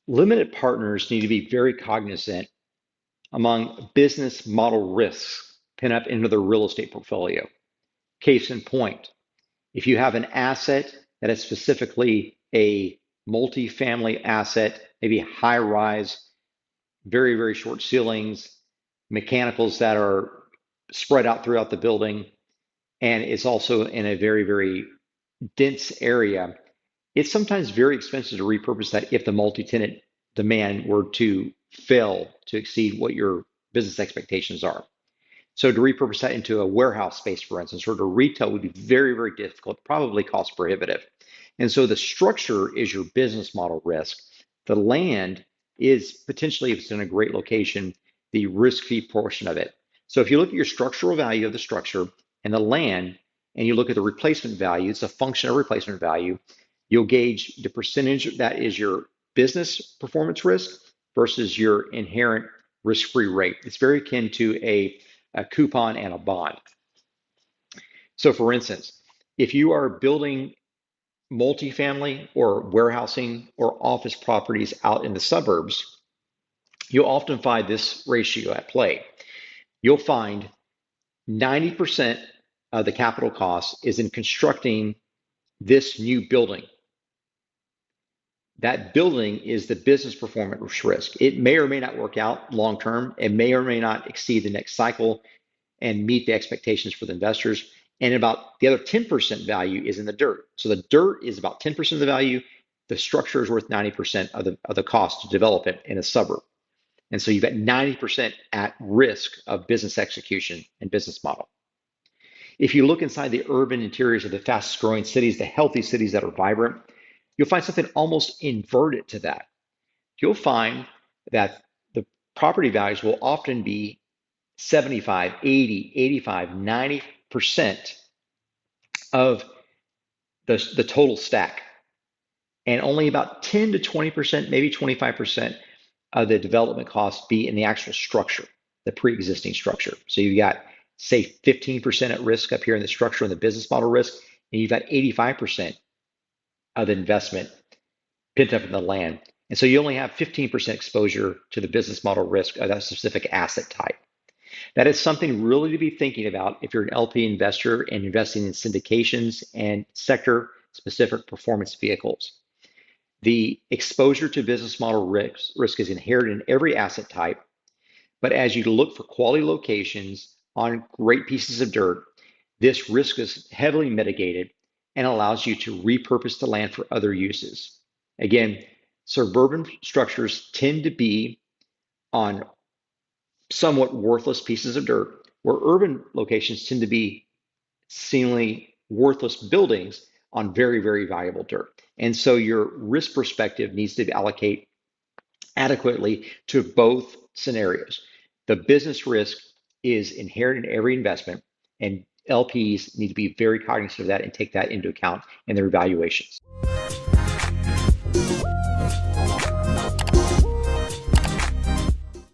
Limited partners need to be very cognizant among business model risks pin up into their real estate portfolio. Case in point, if you have an asset that is specifically a multi-family asset, maybe high rise, very, very short ceilings, mechanicals that are spread out throughout the building, and it's also in a very, very dense area, it's sometimes very expensive to repurpose that if the multi-tenant demand were to fail to exceed what your business expectations are. So to repurpose that into a warehouse space, for instance, or to retail would be very, very difficult, probably cost prohibitive. And so the structure is your business model risk. The land is potentially, if it's in a great location, the risk-free portion of it. So if you look at your structural value of the structure and the land, and you look at the replacement value, it's a function of replacement value, you'll gauge the percentage that is your business performance risk versus your inherent risk-free rate. It's very akin to a coupon and a bond. So for instance, if you are building multifamily or warehousing or office properties out in the suburbs, you'll often find this ratio at play. You'll find 90% of the capital cost is in constructing this new building. That building is the business performance risk. It may or may not work out long term. It may or may not exceed the next cycle and meet the expectations for the investors. And about the other 10% value is in the dirt. So the dirt is about 10% of the value. The structure is worth 90% of the cost to develop it in a suburb. And so you've got 90% at risk of business execution and business model. If you look inside the urban interiors of the fastest growing cities, the healthy cities that are vibrant, you'll find something almost inverted to that. You'll find that the property values will often be 75, 80, 85, 90% of the total stack. And only about 10 to 20%, maybe 25% of the development costs be in the actual structure, the pre-existing structure. So you've got, say, 15% at risk up here in the structure and the business model risk, and you've got 85% of the investment pent up in the land. And so you only have 15% exposure to the business model risk of that specific asset type. That is something really to be thinking about if you're an LP investor and investing in syndications and sector-specific performance vehicles. The exposure to business model risk is inherent in every asset type, but as you look for quality locations on great pieces of dirt, this risk is heavily mitigated and allows you to repurpose the land for other uses. Again, suburban structures tend to be on somewhat worthless pieces of dirt, where urban locations tend to be seemingly worthless buildings on very, very valuable dirt. And so your risk perspective needs to allocate adequately to both scenarios. The business risk is inherent in every investment, and LPs need to be very cognizant of that and take that into account in their evaluations.